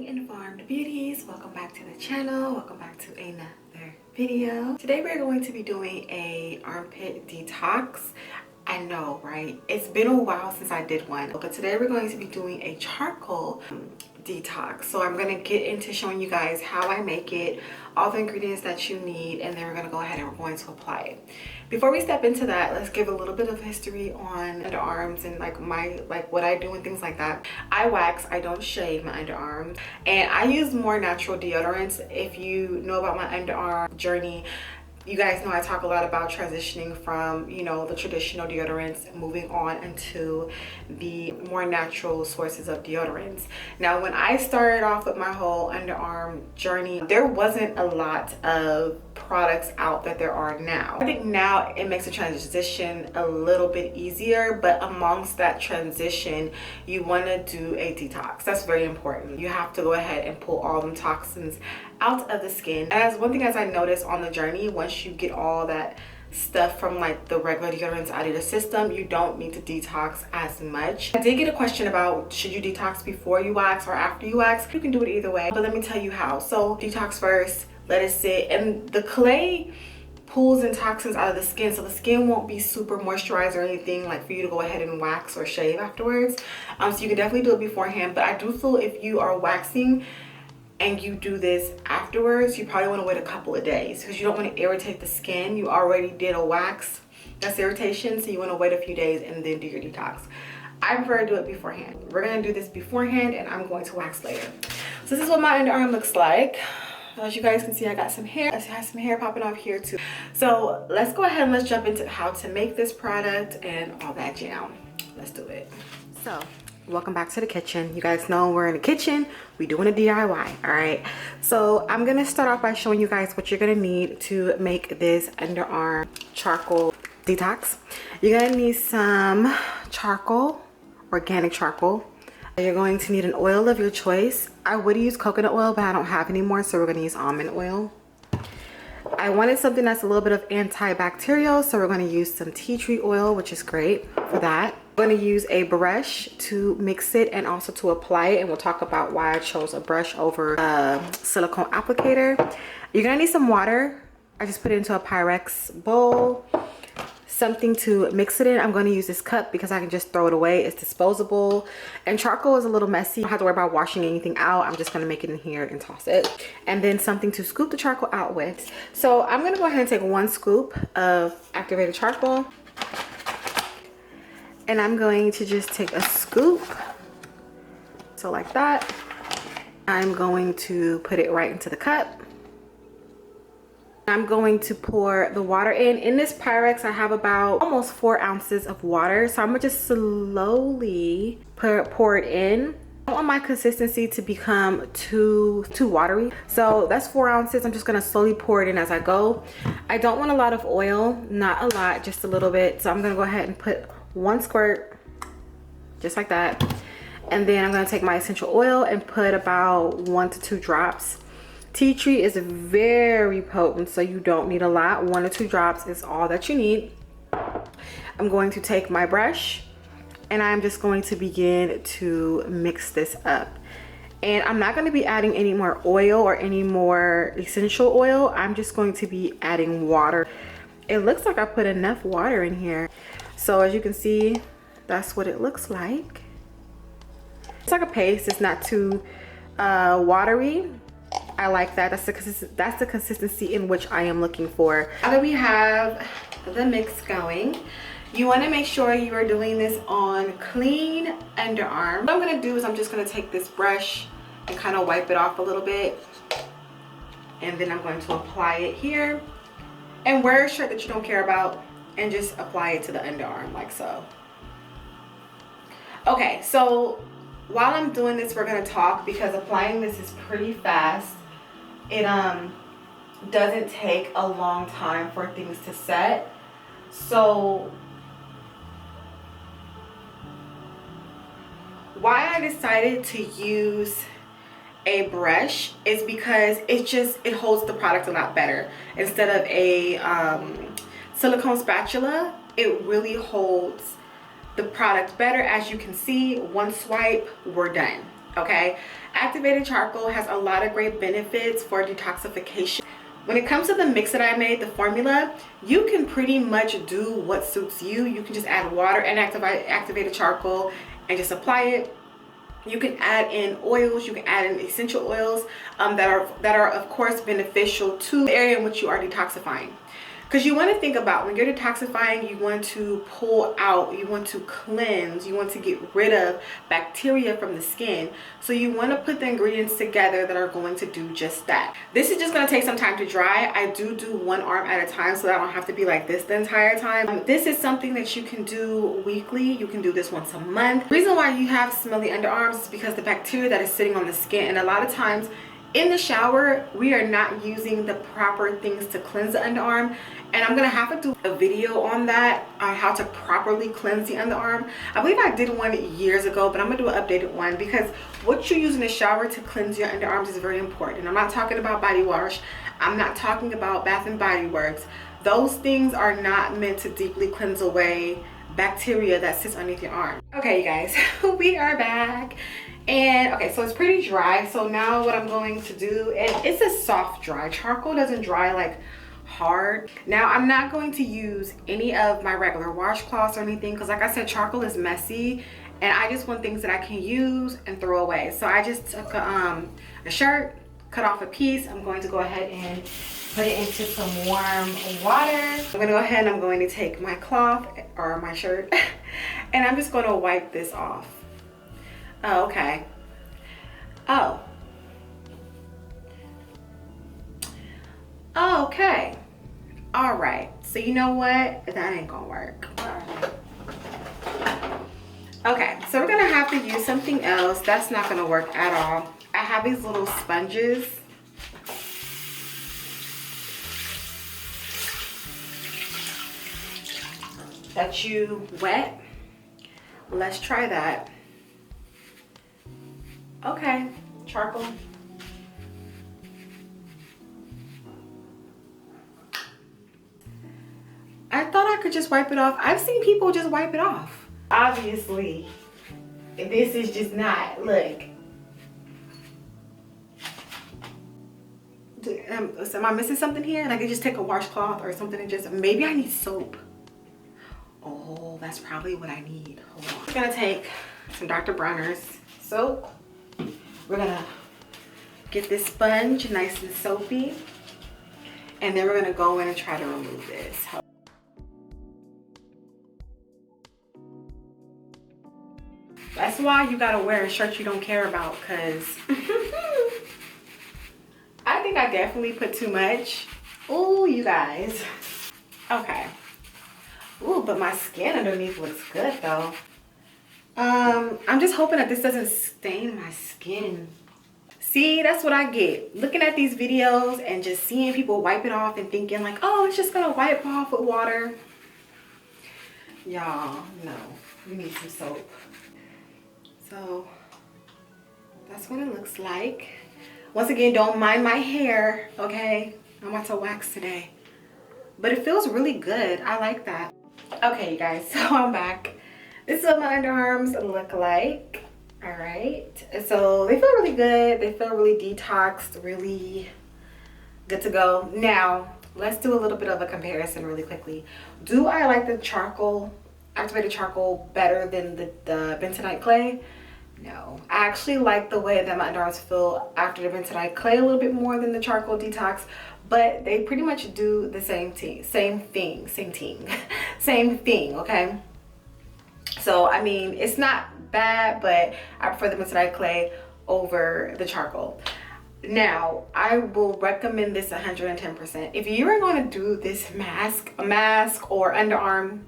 morning, informed beauties. Welcome back to the channel. Welcome back to another video. Today we're going to be doing a armpit detox. I know, right? It's been a while since I did one, but today we're going to be doing a charcoal detox. So I'm going to get into showing you guys how I make it, all the ingredients that you need, and then we're going to go ahead and we're going to apply it. Before we step into that, let's give a little bit of history on underarms and what I do and things like that. I wax, I don't shave my underarms, and I use more natural deodorants. If you know about my underarm journey, you guys know I talk a lot about transitioning from, you know, the traditional deodorants, moving on into the more natural sources of deodorants. Now, when I started off with my whole underarm journey, there wasn't a lot of products out that there are now. I think now it makes the transition a little bit easier, but amongst that transition, you want to do a detox. That's very important. You have to go ahead and pull all them toxins out of the skin. As one thing as I noticed on the journey, once you get all that stuff from like the regular deodorants out of the system, you don't need to detox as much. I did get a question about should you detox before you wax or after you wax. You can do it either way, but let me tell you how. So detox first, let it sit, and the clay pulls in toxins out of the skin, so the skin won't be super moisturized or anything like for you to go ahead and wax or shave afterwards. So you can definitely do it beforehand, but I do feel if you are waxing and you do this afterwards, you probably want to wait a couple of days because you don't want to irritate the skin. You already did a wax, that's irritation, so you want to wait a few days and then do your detox. I prefer to do it beforehand. We're going to do this beforehand and I'm going to wax later. So this is what my underarm looks like. As you guys can see, I got some hair. I have some hair popping off here too. So let's go ahead and let's jump into how to make this product and all that jam. Let's do it. So welcome back to the kitchen. You guys know we're in the kitchen. We doing a DIY, all right? So I'm gonna start off by showing you guys what you're gonna need to make this underarm charcoal detox. You're gonna need some charcoal, organic charcoal. You're going to need an oil of your choice. I would use coconut oil, but I don't have any more, so we're gonna use almond oil. I wanted something that's a little bit of antibacterial, so we're going to use some tea tree oil, which is great for that. I'm going to use a brush to mix it and also to apply it, and we'll talk about why I chose a brush over a silicone applicator. You're going to need some water. I just put it into a Pyrex bowl. Something to mix it in. I'm going to use this cup because I can just throw it away. It's disposable, and charcoal is a little messy. I don't have to worry about washing anything out. I'm just going to make it in here and toss it, and then something to scoop the charcoal out with. So I'm going to go ahead and take 1 scoop of activated charcoal, and I'm going to just take a scoop, so like that. I'm going to put it right into the cup. I'm going to pour the water in. In this Pyrex, I have about almost 4 ounces of water. So I'm gonna just slowly pour it in. I don't want my consistency to become too watery. So that's 4 ounces. I'm just gonna slowly pour it in as I go. I don't want a lot of oil, not a lot, just a little bit. So I'm gonna go ahead and put 1 squirt, just like that. And then I'm gonna take my essential oil and put about 1 to 2 drops. Tea tree is very potent, so you don't need a lot. 1 or 2 drops is all that you need. I'm going to take my brush and I'm just going to begin to mix this up. And I'm not going to be adding any more oil or any more essential oil. I'm just going to be adding water. It looks like I put enough water in here. So as you can see, that's what it looks like. It's like a paste. It's not too watery. I like that. That's the consistency in which I am looking for. Now that we have the mix going, you want to make sure you are doing this on clean underarm. What I'm going to do is I'm just going to take this brush and kind of wipe it off a little bit, and then I'm going to apply it here. And wear a shirt that you don't care about and just apply it to the underarm like so. Okay, so while I'm doing this, we're going to talk because applying this is pretty fast. It doesn't take a long time for things to set. So why I decided to use a brush is because it holds the product a lot better. Instead of a silicone spatula, it really holds the product better. As you can see, 1 swipe, we're done. Okay, activated charcoal has a lot of great benefits for detoxification. When it comes to the mix that I made, the formula, you can pretty much do what suits you. You can just add water and activated charcoal and just apply it. You can add in oils, you can add in essential oils that are of course beneficial to the area in which you are detoxifying. Because you want to think about when you're detoxifying, you want to pull out, you want to cleanse, you want to get rid of bacteria from the skin. So you want to put the ingredients together that are going to do just that. This is just going to take some time to dry. I do one arm at a time so that I don't have to be like this the entire time. This is something that you can do weekly. You can do this once a month. The reason why you have smelly underarms is because the bacteria that is sitting on the skin, and a lot of times in the shower, we are not using the proper things to cleanse the underarm. And I'm gonna have to do a video on that, on how to properly cleanse the underarm. I believe I did one years ago, but I'm gonna do an updated one because what you use in the shower to cleanse your underarms is very important. I'm not talking about body wash. I'm not talking about Bath and Body Works. Those things are not meant to deeply cleanse away bacteria that sits underneath your arm. Okay, you guys, we are back. And okay, so it's pretty dry. So now what I'm going to do, and it's a soft dry. Charcoal doesn't dry like hard. Now I'm not going to use any of my regular washcloths or anything because like I said, charcoal is messy and I just want things that I can use and throw away. So I just took a shirt, cut off a piece. I'm going to go ahead and put it into some warm water. I'm gonna go ahead and I'm going to take my cloth or my shirt and I'm just going to wipe this off. Oh, okay. Oh. Okay. All right. So you know what? That ain't gonna work. Okay. So we're gonna have to use something else. That's not gonna work at all. I have these little sponges. That you wet. Let's try that. Okay, charcoal. I thought I could just wipe it off. I've seen people just wipe it off. Obviously, this is just not, look. Am I missing something here? And I could just take a washcloth or something and just, maybe I need soap. Oh, that's probably what I need. Hold on. I'm gonna take some Dr. Bronner's soap. We're gonna get this sponge nice and soapy. And then we're gonna go in and try to remove this. That's why you gotta wear a shirt you don't care about, cause I think I definitely put too much. Ooh, you guys. Okay. Ooh, but my skin underneath looks good though. I'm just hoping that this doesn't stain my skin. See, that's what I get. Looking at these videos and just seeing people wipe it off and thinking like, oh, it's just gonna wipe off with water. Y'all, no, you need some soap. So that's what it looks like. Once again, don't mind my hair, okay? I'm about to wax today. But it feels really good. I like that. Okay, you guys, so I'm back. This is what my underarms look like. All right, so they feel really good. They feel really detoxed, really good to go. Now, let's do a little bit of a comparison really quickly. Do I like the charcoal, activated charcoal, better than the bentonite clay? No, I actually like the way that my underarms feel after the bentonite clay a little bit more than the charcoal detox, but they pretty much do the same thing, okay? So, I mean, it's not bad, but I prefer the bentonite clay over the charcoal. Now, I will recommend this 110%. If you are going to do this mask or underarm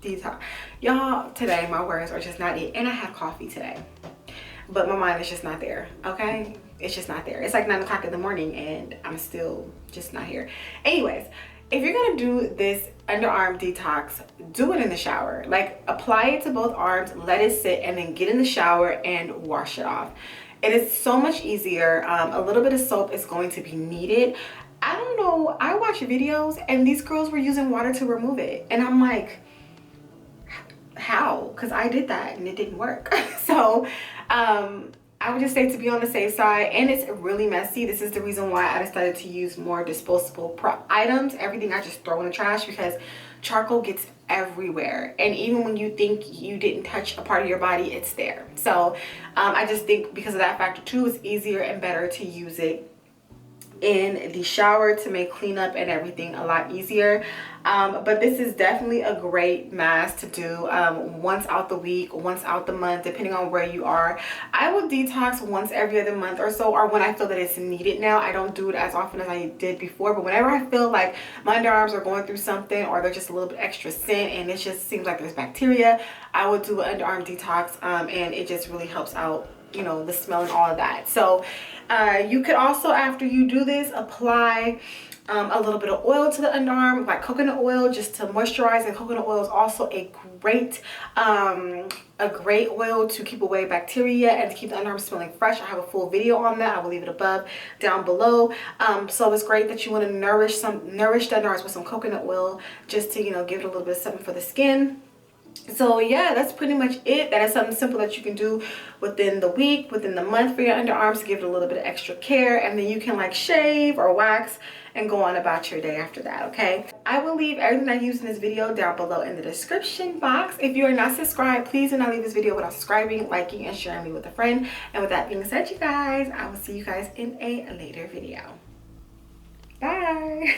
detox, y'all, today my words are just not it. And I have coffee today, but my mind is just not there, okay? It's just not there. It's like 9 o'clock in the morning and I'm still just not here. Anyways, if you're gonna do this underarm detox, do it in the shower. Like, apply it to both arms, let it sit, and then get in the shower and wash it off. It is so much easier. A little bit of soap is going to be needed. I don't know, I watch videos and these girls were using water to remove it. And I'm like, how? Because I did that and it didn't work. So I I would just say to be on the safe side, and it's really messy. This is the reason why I decided to use more disposable items. Everything I just throw in the trash because charcoal gets everywhere, and even when you think you didn't touch a part of your body, it's there. So I just think because of that factor too, it's easier and better to use it in the shower to make cleanup and everything a lot easier. But this is definitely a great mask to do once out the week, once out the month, depending on where you are. I will detox once every other month or so, or when I feel that it's needed now. I don't do it as often as I did before, but whenever I feel like my underarms are going through something, or they're just a little bit extra scent and it just seems like there's bacteria, I will do an underarm detox, and it just really helps out, you know, the smell and all of that. So you could also, after you do this, apply a little bit of oil to the underarm, like coconut oil, just to moisturize. And coconut oil is also a great oil to keep away bacteria and to keep the underarm smelling fresh. I have a full video on that. I will leave it above, down below. So it's great that you want to nourish the underarms with some coconut oil, just to, you know, give it a little bit of something for the skin. So yeah, that's pretty much it. That is something simple that you can do within the week, within the month, for your underarms, to give it a little bit of extra care, and then you can like shave or wax and go on about your day after that. Okay, I will leave everything I use in this video down below in the description box. If you are not subscribed, please do not leave this video without subscribing, liking, and sharing me with a friend. And with that being said, you guys, I will see you guys in a later video. Bye.